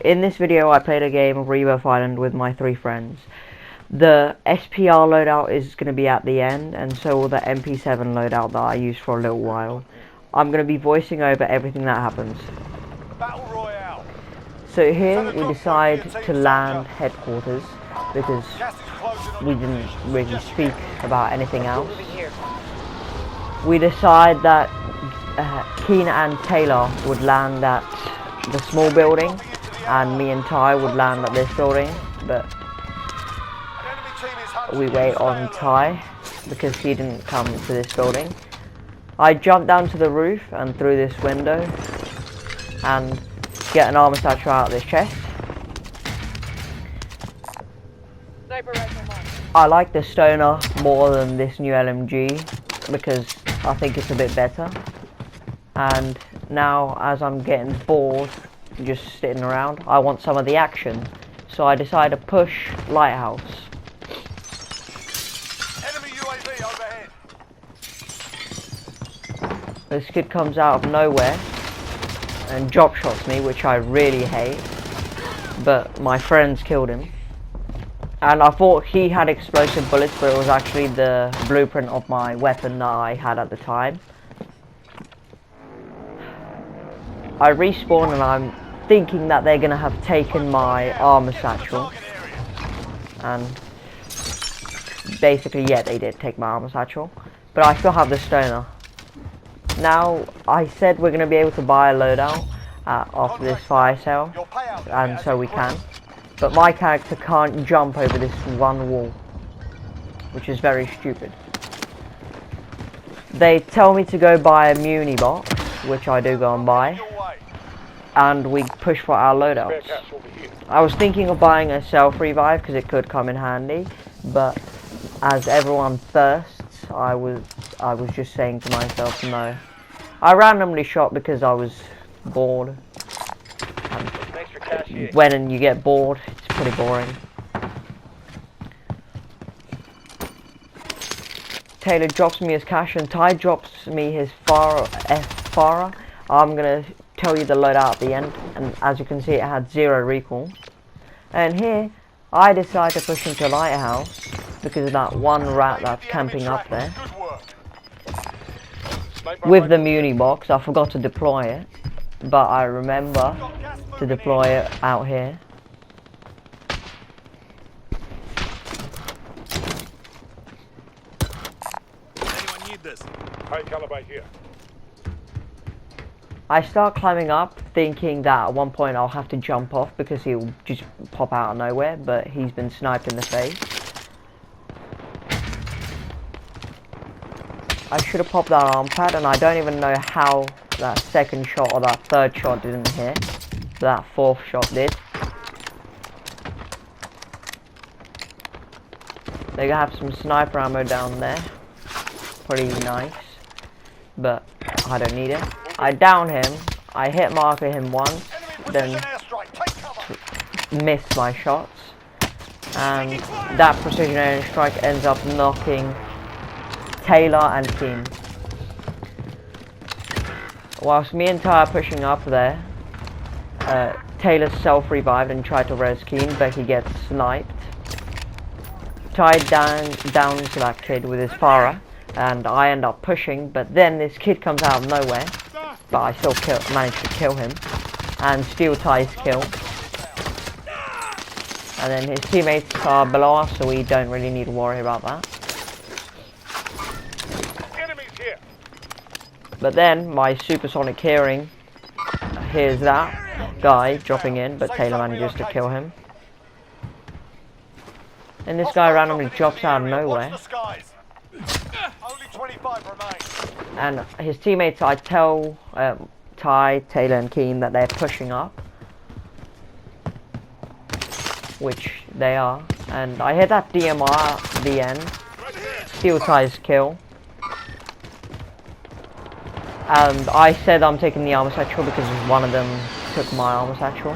In this video I played a game of Rebirth Island with my 3 friends. The SPR loadout is going to be at the end, and so will the MP7 loadout that I used for a little while. I'm going to be voicing over everything that happens. Battle Royale. So here we decide to land headquarters because we didn't really speak about anything else. We decide that Keen and Taylor would land at the small building, and me and Ty would land at this building, but we wait on Ty because he didn't come to this building. I jump down to the roof and through this window and get an armor satchel out of this chest. I like the Stoner more than this new LMG because I think it's a bit better. And now, as I'm getting bored just sitting around, I want some of the action, so I decide to push Lighthouse. Enemy UAV overhead. This kid comes out of nowhere and drop shots me, which I really hate, but my friends killed him. And I thought he had explosive bullets, but it was actually the blueprint of my weapon that I had at the time. I respawn and I'm thinking that they're gonna have taken my armor satchel, and basically, yeah, they did take my armor satchel, but I still have the Stoner. Now, I said we're gonna be able to buy a loadout after this fire sale, and so we can, but my character can't jump over this one wall, which is very stupid. They tell me to go buy a muni box, which I do go and buy, and we push for our loadouts. I was thinking of buying a self-revive because it could come in handy, but as everyone thirsts, I was just saying to myself no. I randomly shot because I was bored. And when you get bored, it's pretty boring. Taylor drops me his cash and Ty drops me his Farah. I'm gonna tell you the loadout at the end, and as you can see, it had 0 recall. And here, I decide to push into Lighthouse because of that one rat that's camping up there. With the muni box, I forgot to deploy it, but I remember to deploy it out here. Anyone need this? High caliber here. I start climbing up, thinking that at one point I'll have to jump off because he'll just pop out of nowhere, but he's been sniped in the face. I should have popped that arm pad, and I don't even know how that second shot or that third shot didn't hit. That fourth shot did. They have some sniper ammo down there. Pretty nice. But I don't need it. I down him, I hit marker him once, then missed my shots, and that precision airstrike ends up knocking Taylor and Keen. Whilst me and Ty are pushing up there, Taylor self-revived and tried to res Keen, but he gets sniped. Ty down to that kid with his Farah, and I end up pushing, but then this kid comes out of nowhere, but I still managed to kill him and steal Ty's kill. And then his teammates are below us, so we don't really need to worry about that. But then my supersonic hearing hears that guy dropping in, but Taylor manages to kill him. And this guy randomly drops out of nowhere. And his teammates, I tell Ty, Taylor and Keen that they're pushing up, which they are, and I hit that DMR at the end, steal Ty's kill, and I said I'm taking the armor satchel because one of them took my armor satchel.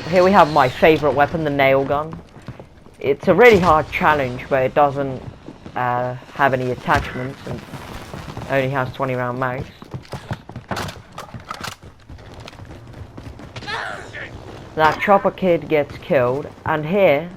Here we have my favourite weapon, the nail gun. It's a really hard challenge, but it doesn't have any attachments and only has 20 round mags. That chopper kid gets killed, and here,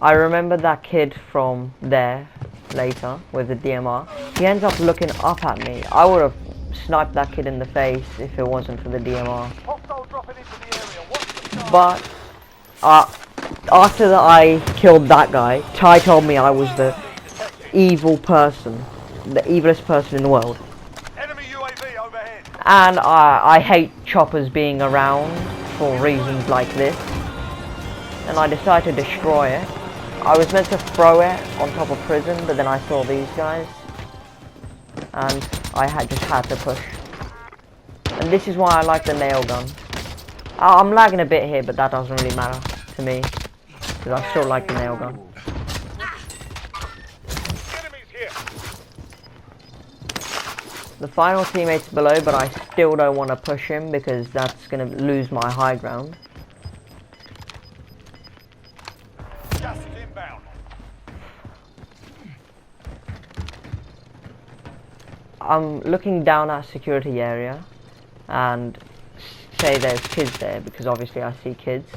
I remember that kid from there later with the DMR. He ends up looking up at me. I would have sniped that kid in the face if it wasn't for the DMR. But after I killed that guy, Ty told me I was the evil person, the evilest person in the world. Enemy UAV overhead. And I hate choppers being around for reasons like this. And I decided to destroy it. I was meant to throw it on top of prison, but then I saw these guys. And I just had to push. And this is why I like the nail gun. I'm lagging a bit here, but that doesn't really matter to me. Because I still like the nail gun. The final teammate's below, but I still don't want to push him because that's going to lose my high ground. Just inbound. I'm looking down at security area and say there's kids there because obviously I see kids.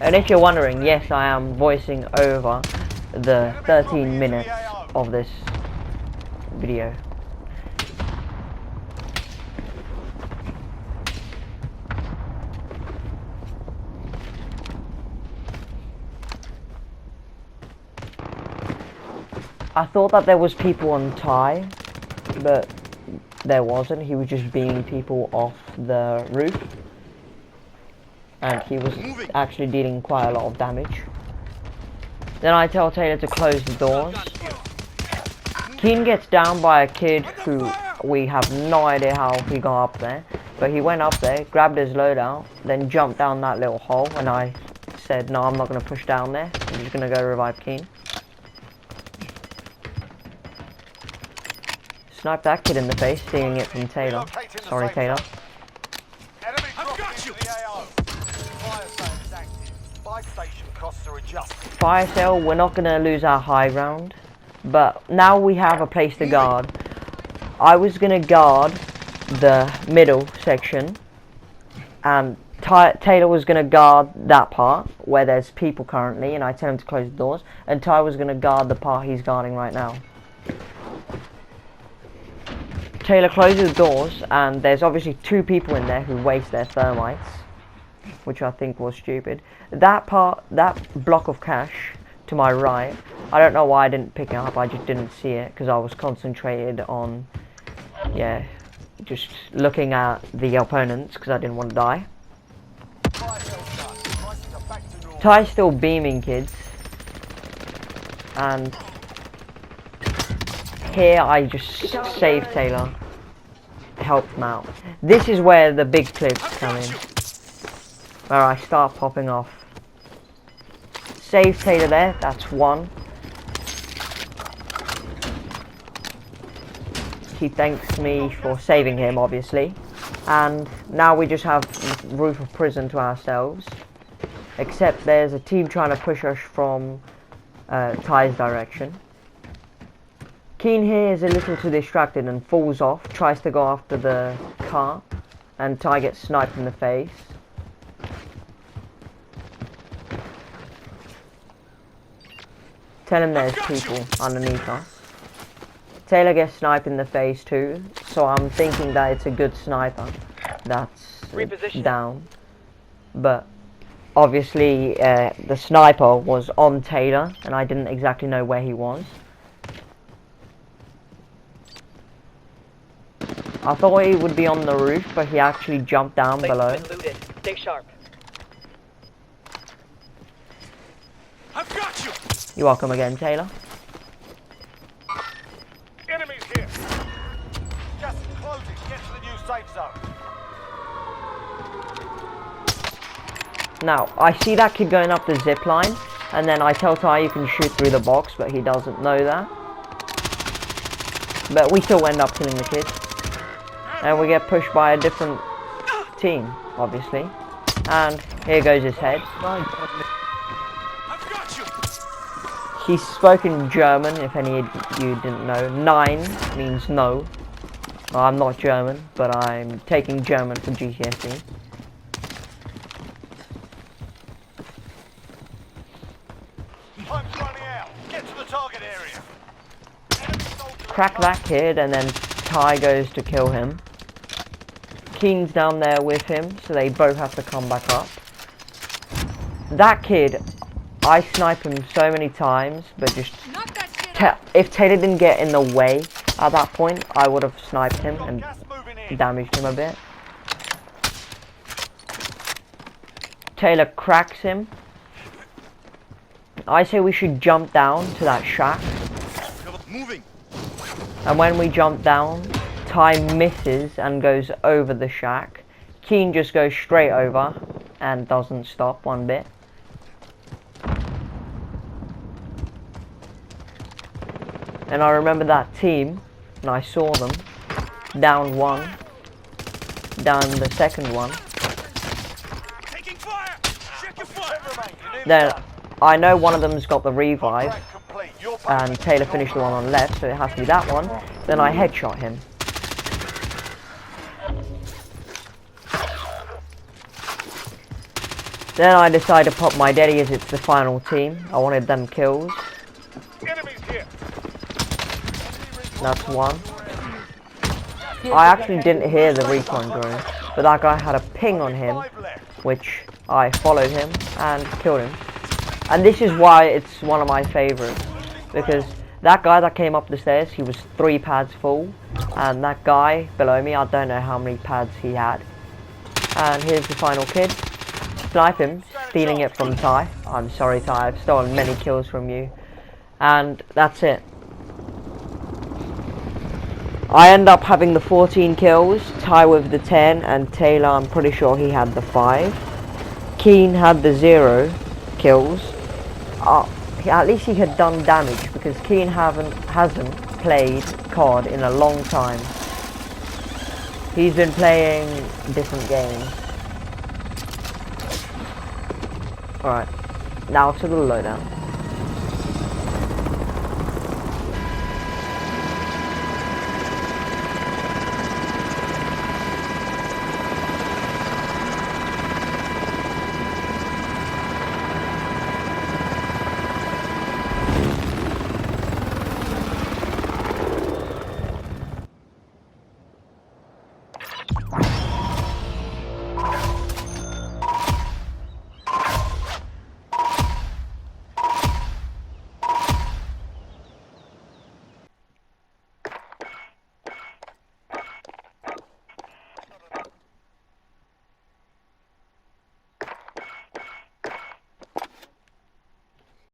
And if you're wondering, yes, I am voicing over the 13 minutes of this video. I thought that there was people on Ty, but there wasn't. He was just beaming people off the roof. And he was actually dealing quite a lot of damage. Then I tell Taylor to close the doors. Keen gets down by a kid who we have no idea how he got up there. But he went up there, grabbed his loadout, then jumped down that little hole. And I said, no, I'm not going to push down there. I'm just going to go revive Keen. Sniped that kid in the face, stealing it from Taylor. Sorry, Taylor. Fire sale, we're not going to lose our high ground, but now we have a place to guard. I was going to guard the middle section, and Taylor was going to guard that part where there's people currently, and I tell him to close the doors, and Ty was going to guard the part he's guarding right now. Taylor closes the doors, and there's obviously two people in there who waste their thermites, which I think was stupid. That block of cash to my right, I don't know why I didn't pick it up, I just didn't see it because I was concentrated on, yeah, just looking at the opponents because I didn't want to die. Ty's still beaming kids, and here I just saved Taylor, helped him out. This is where the big clips come in, where I start popping off. Save Taylor there, that's one. He thanks me for saving him, obviously. And now we just have the roof of prison to ourselves. Except there's a team trying to push us from Ty's direction. Keen here is a little too distracted and falls off, tries to go after the car, and Ty gets sniped in the face. Tell him there's people underneath us. Taylor gets sniped in the face too, so I'm thinking that it's a good sniper that's down. But obviously the sniper was on Taylor, and I didn't exactly know where he was. I thought he would be on the roof, but he actually jumped down below. Stay sharp. I've got you. You're welcome again, Taylor. Enemies here. Just close it. Get to the new safe zone. Now, I see that kid going up the zip line, and then I tell Ty you can shoot through the box, but he doesn't know that. But we still end up killing the kid. And we get pushed by a different team, obviously. And here goes his head. He's spoken German, if any of you didn't know. 9 means no. I'm not German, but I'm taking German for GCSE. Time's running out. Get to the target area. Enemy soldiers Crack that kid, and then Ty goes to kill him. Keen's down there with him, so they both have to come back up. That kid, I snipe him so many times, but just if Taylor didn't get in the way at that point, I would have sniped him and gas moving in. damaged him a bit. Taylor cracks him. I say we should jump down to that shack. Moving. And when we jump down, Ty misses and goes over the shack. Keen just goes straight over and doesn't stop one bit. And I remember that team, and I saw them, down one, down the second one. Taking fire. Check your fire. Then I know one of them's got the revive, Contract complete. Your and Taylor finished the one on the left, so it has to be that one. Then I headshot him. Then I decided to pop my daddy as it's the final team. I wanted them kills. enemies here. That's one. I actually didn't hear the recon drone, but that guy had a ping on him, 5 left. which I followed him and killed him. And this is why it's one of my favorites, because that guy that came up the stairs, he was 3 pads full, and that guy below me, I don't know how many pads he had. And here's the final kid. Snipe him, stealing it from Ty. I'm sorry Ty, I've stolen many kills from you. And that's it. I end up having the 14 kills, Ty with the 10, and Taylor, I'm pretty sure he had the 5. Keen had the 0 kills. At least he had done damage, because Keen hasn't played COD in a long time. He's been playing different games. Alright, now to the lowdown.